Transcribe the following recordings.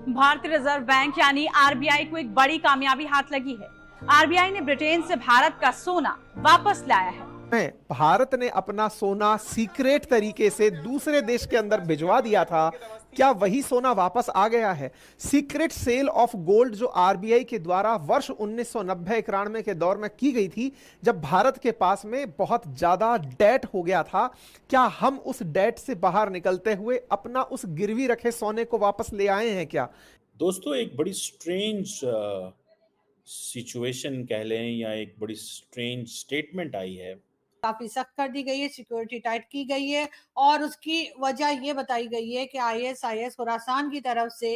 भारतीय reserve bank यानी RBI को एक बड़ी कामयाबी हाथ लगी है। आरबीआई ने ब्रिटेन से भारत का सोना वापस लाया है। भारत ने अपना सोना सीक्रेट तरीके से दूसरे देश के अंदर भिजवा दिया था। क्या वही सोना वापस आ गया है? सीक्रेट सेल ऑफ गोल्ड जो आरबीआई के द्वारा वर्ष 1990-91 के दौर में की गई थी, जब भारत के पास में बहुत ज्यादा डेट हो गया था, क्या हम उस डेट से बाहर निकलते हुए अपना उस गिरवी रखे सोने को वापस ले आए हैं क्या? दोस्तों, एक बड़ी स्ट्रेंज सिचुएशन कह लें या एक बड़ी स्ट्रेंज स्टेटमेंट आई है। काफी सख्त कर दी गई है, सिक्योरिटी टाइट की गई है और उसकी वजह ये बताई गई है कि आईएसआईएस खुरासान की तरफ से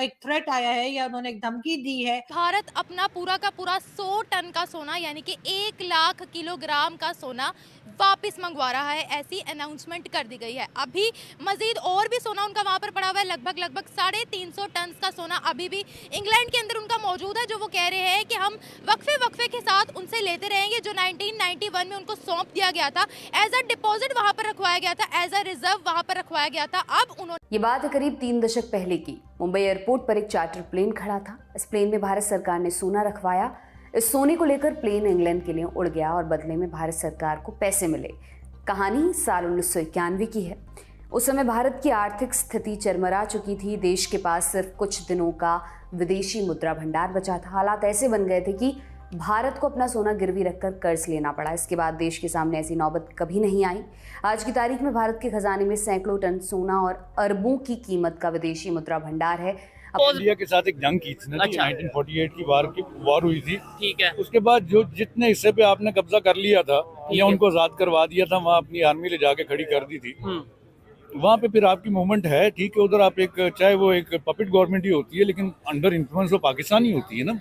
एक थ्रेट आया है या उन्होंने एक धमकी दी है। भारत अपना पूरा का पूरा 100 टन का सोना यानी कि 1 लाख किलोग्राम का सोना वापस मंगवा रहा है, ऐसी अनाउंसमेंट कर दी गई है। अभी मजीद और भी सोना उनका वहां पर पड़ा हुआ है, लगभग 350 टन का सोना अभी भी इंग्लैंड के अंदर उनका मौजूद है, जो वो कह रहे हैं कि हम वक्फे के साथ उनसे लेते रहेंगे। जो 1991 में उनको सौंप दिया गया था, एज अ डिपॉजिट वहां पर रखवाया गया था, एज अ रिजर्व वहां पर रखवाया गया था। अब उन्होंने, ये बात है करीब 3 दशक पहले की। मुंबई एयरपोर्ट पर एक चार्टर प्लेन खड़ा था। इस प्लेन में भारत सरकार ने सोना रखवाया। इस सोने को लेकर प्लेन इंग्लैंड के लिए उड़ गया और बदले में भारत सरकार को पैसे मिले। कहानी साल 1991 की है। उस समय भारत की आर्थिक स्थिति चरमरा चुकी थी। देश के पास सिर्फ कुछ दिनों का विदेशी मुद्रा भंडार बचा था। हालात ऐसे बन गए थे कि भारत को अपना सोना गिरवी रखकर कर्ज लेना पड़ा। इसके बाद देश के सामने ऐसी नौबत कभी नहीं आई। आज की तारीख में भारत के खजाने में सैकड़ों टन सोना और अरबों की कीमत का विदेशी मुद्रा भंडार है। इंडिया के साथ एक जंग की थी ना, 1948 की वार हुई थी। ठीक है। उसके बाद जो जितने हिस्से पे आपने कब्जा कर लिया था या उनको आजाद करवा दिया था, वहाँ अपनी आर्मी ले जाके खड़ी कर दी थी। वहाँ पे फिर आपकी मूवमेंट है, ठीक है। उधर आप एक, चाहे वो एक पपेट गवर्नमेंट ही होती है, लेकिन अंडर इन्फ्लुएंस वो पाकिस्तानी होती है ना।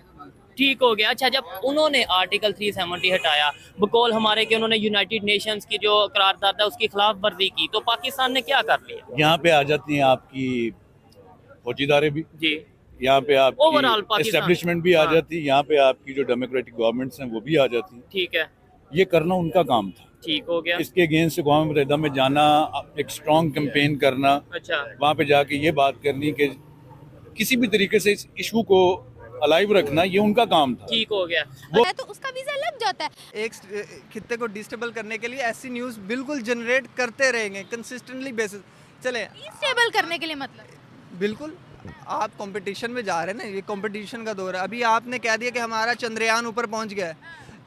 ठीक हो गया। अच्छा, जब उन्होंने आर्टिकल 370 हटाया, बकौल हमारे के उन्होंने यूनाइटेड नेशंस की जो करारदाद है उसकी खिलाफ वर्जी की, तो पाकिस्तान ने क्या कर लिया? यहाँ पे आ जाती हैं आपकी फौजीदारे भी जी, यहाँ पे ओवरऑल आपकी एस्टेब्लिशमेंट भी आ जाती है, यहाँ पे आपकी जो डेमोक्रेटिक गवर्नमेंट्स हैं वो भी आ जाती है। ठीक है, ये करना उनका काम था। ठीक हो गया। इसके अगेंस्ट अक़वाम मुत्तहिदा में जाना, एक स्ट्रॉन्ग कैंपेन करना, अच्छा, वहाँ पे जाके ये बात करनी कि किसी भी तरीके से इस इशू को अलाइव रखना, ये उनका काम था। ठीक हो गया। तो उसका वीजा लग जाता है। एक खित्ते को डिस्टेबल करने के लिए ऐसी न्यूज़ बिल्कुल जनरेट करते रहेंगे कंसिस्टेंटली बेसिस। चले डिस्टेबल करने के लिए मतलब बिल्कुल आप कंपटीशन में जा रहे हैं ना, ये कंपटीशन का दौर है। अभी आपने कह दिया कि हमारा चंद्रयान ऊपर पहुंच गया है,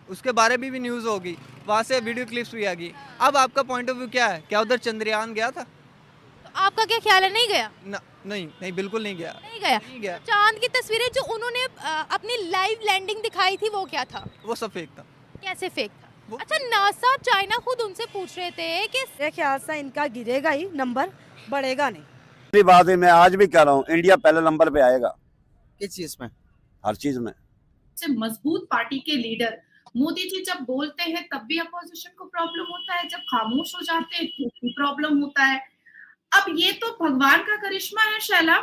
उसके बारे में भी न्यूज़ होगी, वहाँ से वीडियो क्लिप्स भी आ गई। अब आपका पॉइंट ऑफ व्यू क्या है? क्या उधर चंद्रयान गया था? तो आपका क्या ख्याल है, नहीं गया? नहीं बिल्कुल नहीं गया। नहीं गया। चांद की तस्वीरें जो उन्होंने अपनी लाइव लैंडिंग दिखाई थी, वो क्या था? वो सब फेक था। कैसे फेक था? अच्छा, नासा चाइना खुद उनसे पूछ रहे थे कि मेरे ख्याल से इनका गिरेगा ही, नंबर बढ़ेगा नहीं। ये बात है, मैं आज भी कह रहा हूँ, इंडिया पहले नंबर पे आएगा। किस चीज में? हर चीज में। मजबूत पार्टी के लीडर मोदी जी जब बोलते हैं तब भी अपोजिशन को प्रॉब्लम होता है, जब खामोश हो जाते हैं तो भी प्रॉब्लम होता है। अब ये तो भगवान का करिश्मा है शैला,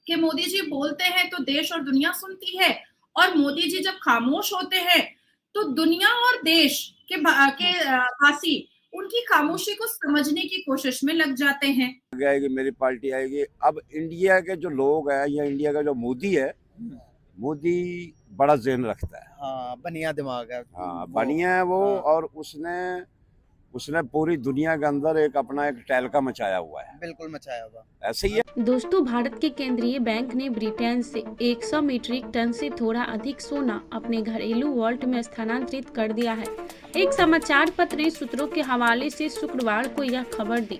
कि मोदी जी बोलते हैं तो देश और दुनिया सुनती है, और मोदी जी जब खामोश होते हैं तो दुनिया और देश के वासी उनकी खामोशी को समझने की कोशिश में लग जाते हैं। आएगी मेरी पार्टी आएगी। अब इंडिया के जो लोग हैं या इंडिया का जो मोदी है, मोदी बड़ा ज़हन रखता है। हाँ, बनिया दिमाग है। हाँ, बनिया है वो। हाँ। और उसने पूरी दुनिया के अंदर एक अपना एक तहलका मचाया हुआ है। बिल्कुल मचाया हुआ, ऐसे ही है। दोस्तों, भारत के केंद्रीय बैंक ने ब्रिटेन से 100 मीट्रिक टन से थोड़ा अधिक सोना अपने घरेलू वॉल्ट में स्थानांतरित कर दिया है। एक समाचार पत्र ने सूत्रों के हवाले से शुक्रवार को यह खबर दी।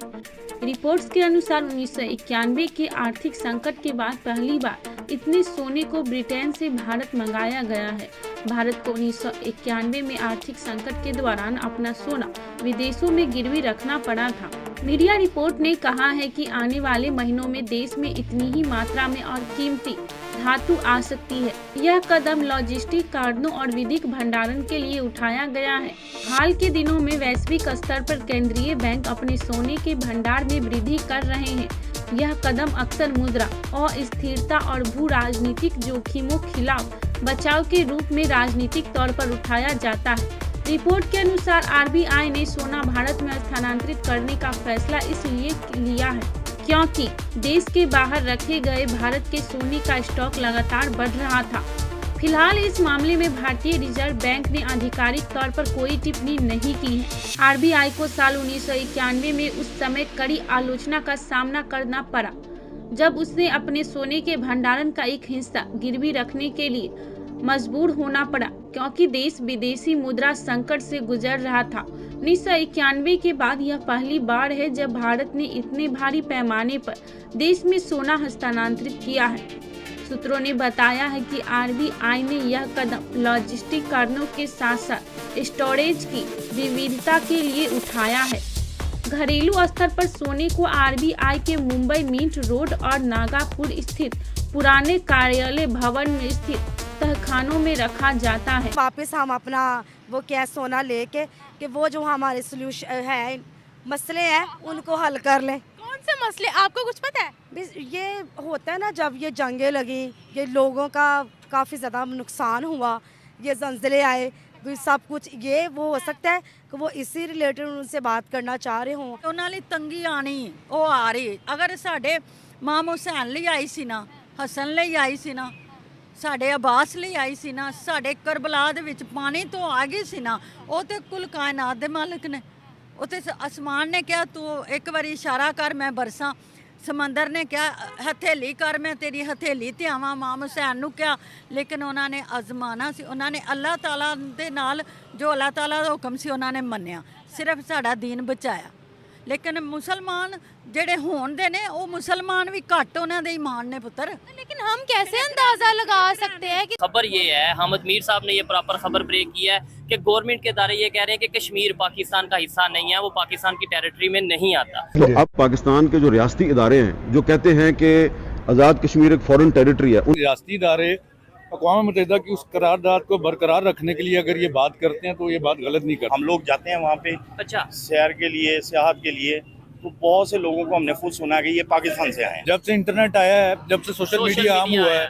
रिपोर्ट्स के अनुसार 1991 के आर्थिक संकट के बाद पहली बार इतने सोने को ब्रिटेन से भारत मंगाया गया है। भारत को 1991 में आर्थिक संकट के दौरान अपना सोना विदेशों में गिरवी रखना पड़ा था। मीडिया रिपोर्ट ने कहा है कि आने वाले महीनों में देश में इतनी ही मात्रा में और कीमती धातु आ सकती है। यह कदम लॉजिस्टिक कारणों और विधिक भंडारण के लिए उठाया गया है। हाल के दिनों में वैश्विक स्तर पर केंद्रीय बैंक अपने सोने के भंडार में वृद्धि कर रहे हैं। यह कदम अक्सर मुद्रा अस्थिरता और भू राजनीतिक जोखिमों खिलाफ बचाव के रूप में राजनीतिक तौर पर उठाया जाता है। रिपोर्ट के अनुसार आरबीआई ने सोना भारत में स्थानांतरित करने का फैसला इसलिए लिया है क्योंकि देश के बाहर रखे गए भारत के सोने का स्टॉक लगातार बढ़ रहा था। फिलहाल इस मामले में भारतीय रिजर्व बैंक ने आधिकारिक तौर पर कोई टिप्पणी नहीं की है। आरबीआई को साल 1991 में उस समय कड़ी आलोचना का सामना करना पड़ा, जब उसने अपने सोने के भंडारण का एक हिस्सा गिरवी रखने के लिए मजबूर होना पड़ा, क्योंकि देश विदेशी मुद्रा संकट से गुजर रहा था। 1991 के बाद यह पहली बार है जब भारत ने इतने भारी पैमाने पर देश में सोना हस्तांतरित किया है। सूत्रों ने बताया है कि आरबीआई ने यह कदम लॉजिस्टिक कारणों के साथ साथ स्टोरेज की विविधता के लिए उठाया है। घरेलू स्तर पर सोने को आरबीआई के मुंबई मिंट रोड और नागापुर स्थित पुराने कार्यालय भवन में स्थित तहखानों में रखा जाता है। वापस हम अपना वो क्या सोना लेके कि वो जो हमारे सोल्यूशन है मसले हैं उनको हल कर लें। कौन से मसले, आपको कुछ पता है? ये होता है ना, जब ये जंगें लगी, ये लोगों का काफ़ी ज़्यादा नुकसान हुआ, ये जंजले आए, सब कुछ ये वो हो सकता है कि वो इसी रिलेटेड उनसे बात करना चाह रहे हों। उन्होंने तंगी आनी वो आ रही, अगर साढ़े माम हुसैन ਲਈ आई सी ना, हसन ਲਈ आई सी ना, ਸਾਡੇ ਅਬਾਸ ਲਈ ਆਈ ਸੀ ਨਾ, ਸਾਡੇ ਕਰਬਲਾ ਦੇ ਵਿੱਚ ਪਾਣੀ ਤੋਂ ਆ ਗਈ ਸੀ ਨਾ, ਉਹ ਤੇ ਕੁੱਲ ਕਾਇਨਾਤ ਦੇ ਮਾਲਕ ਨੇ। ਉਹ ਤੇ ਅਸਮਾਨ ਨੇ ਕਿਹਾ ਤੂੰ ਇੱਕ ਵਾਰੀ ਇਸ਼ਾਰਾ ਕਰ ਮੈਂ ਬਰਸਾਂ, ਸਮੁੰਦਰ ਨੇ ਕਿਹਾ ਹਥੇਲੀ ਕਰ ਮੈਂ ਤੇਰੀ ਹਥੇਲੀ ਤੇ ਆਵਾਂ। ਇਮਾਮ ਹੁਸੈਨ ਨੂੰ ਕਿਹਾ, ਲੇਕਿਨ ਉਹਨਾਂ ਨੇ ਅਜ਼ਮਾਨਾ ਸੀ, ਉਹਨਾਂ ਨੇ ਅੱਲਾਹ ਤਾਲਾ ਦੇ ਨਾਲ ਜੋ ਅੱਲਾਹ ਤਾਲਾ ਦਾ ਹੁਕਮ ਸੀ ਉਹਨਾਂ ਨੇ ਮੰਨਿਆ, ਸਿਰਫ ਸਾਡਾ ਦੀਨ ਬਚਾਇਆ। लेकिन मुसलमान जेड़े होन दे ने वो मुसलमान भी घट उन्हां दे ईमान ने पुत्र। लेकिन हम कैसे अंदाजा लगा सकते हैं कि खबर ये है, हामिद मीर साहब ने ये प्रॉपर खबर ब्रेक की है कि गवर्नमेंट के इदारे ये कह रहे हैं कि कश्मीर पाकिस्तान का हिस्सा नहीं है, वो पाकिस्तान की टेरिटरी में नहीं आता। तो अब पाकिस्तान के जो रियासती इदारे हैं जो कहते हैं कि आज़ाद कश्मीर एक फॉरेन टेरिटरी है, उन रियासती इदारे अक़वाम मुत्तहिदा की उस करारदाद को बरकरार रखने के लिए अगर ये बात करते हैं तो ये बात गलत नहीं करते। हम लोग जाते हैं वहाँ पे अच्छा सैर के लिए, सियाहत के लिए, तो बहुत से लोगों को हमने खुद सुना कि ये पाकिस्तान से आए हैं। जब से इंटरनेट आया है, जब से सोशल मीडिया आम हुआ है,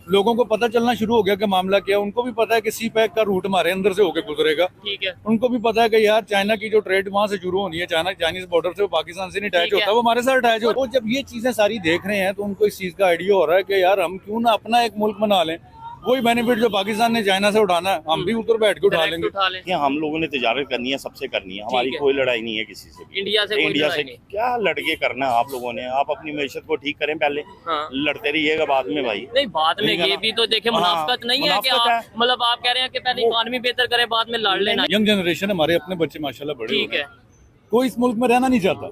लोगों को पता चलना शुरू हो गया कि मामला क्या है। उनको भी पता है कि सी पैक का रूट हमारे अंदर से होकर गुजरेगा। ठीक है। उनको भी पता है कि यार चाइना की जो ट्रेड वहाँ से शुरू होनी है, चाइनीज बॉर्डर से, वो पाकिस्तान से नहीं अटैच होता, वो हमारे साथ अटैच होता है। जब ये चीजें सारी देख रहे हैं तो उनको इस चीज का आइडिया हो रहा है कि यार हम क्यों ना अपना एक मुल्क बना लें। वही बेनिफिट जो पाकिस्तान ने चाइना से उठाना है हम भी उतर बैठ के उठा लेंगे। हम लोगों ने तिजारत करनी है, सबसे करनी है, हमारी कोई लड़ाई नहीं है किसी से। इंडिया से क्या लड़के करना है आप लोगों ने? आप अपनी मैशत को ठीक करें पहले, लड़ते रहिएगा बाद में भाई। नहीं, बाद में ये भी तो देखे मुनाफिकत नहीं है कि मतलब आप कह रहे हैं कि पहले इकॉनमी बेहतर करें बाद में लड़ लेना। यंग जनरेशन हमारे अपने बच्चे माशाल्लाह बड़े ठीक है, कोई इस मुल्क में रहना नहीं चाहता।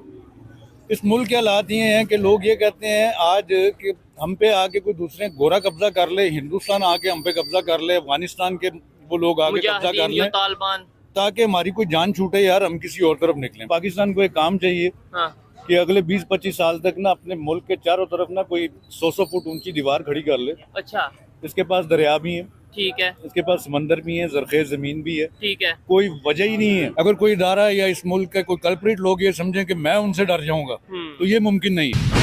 इस मुल्क के हालात ये हैं कि लोग ये कहते हैं आज कि हम पे आके कोई दूसरे गोरा कब्जा कर ले, हिंदुस्तान आके हम पे कब्जा कर ले, अफगानिस्तान के वो लोग आके कब्जा कर ले, तालिबान, ताकि हमारी कोई जान छूटे यार हम किसी और तरफ निकलें। पाकिस्तान को एक काम चाहिए कि अगले 20-25 साल तक ना अपने मुल्क के चारों तरफ ना कोई 100 फुट ऊंची दीवार खड़ी कर ले। अच्छा, इसके पास दरिया भी है, ठीक है, इसके पास समंदर भी है, जरखेज जमीन भी है, ठीक है, कोई वजह ही नहीं है। अगर कोई इदारा या इस मुल्क के कोई कल्प्रिट लोग ये समझें कि मैं उनसे डर जाऊंगा तो ये मुमकिन नहीं है।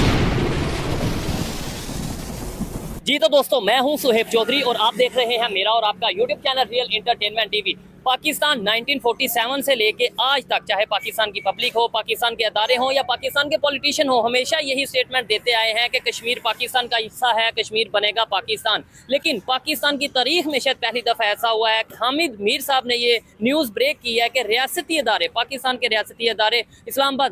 जी तो दोस्तों, मैं हूं सुहेब चौधरी और आप देख रहे हैं मेरा और आपका YouTube channel real entertainment TV. Pakistan 1947 से लेके आज तक, चाहे पाकिस्तान की पब्लिक हो, पाकिस्तान के अदारे हों या पाकिस्तान के पॉलिटिशियन हो, हमेशा यही स्टेटमेंट देते आए हैं कि कश्मीर पाकिस्तान का हिस्सा है, कश्मीर बनेगा पाकिस्तान। लेकिन पाकिस्तान की तारीख में शायद पहली दफ़ा ऐसा हुआ है कि हामिद मीर साहब ने ये न्यूज़ ब्रेक की है कि रियासती अदारे, पाकिस्तान के रियासती अदारे इस्लामाबाद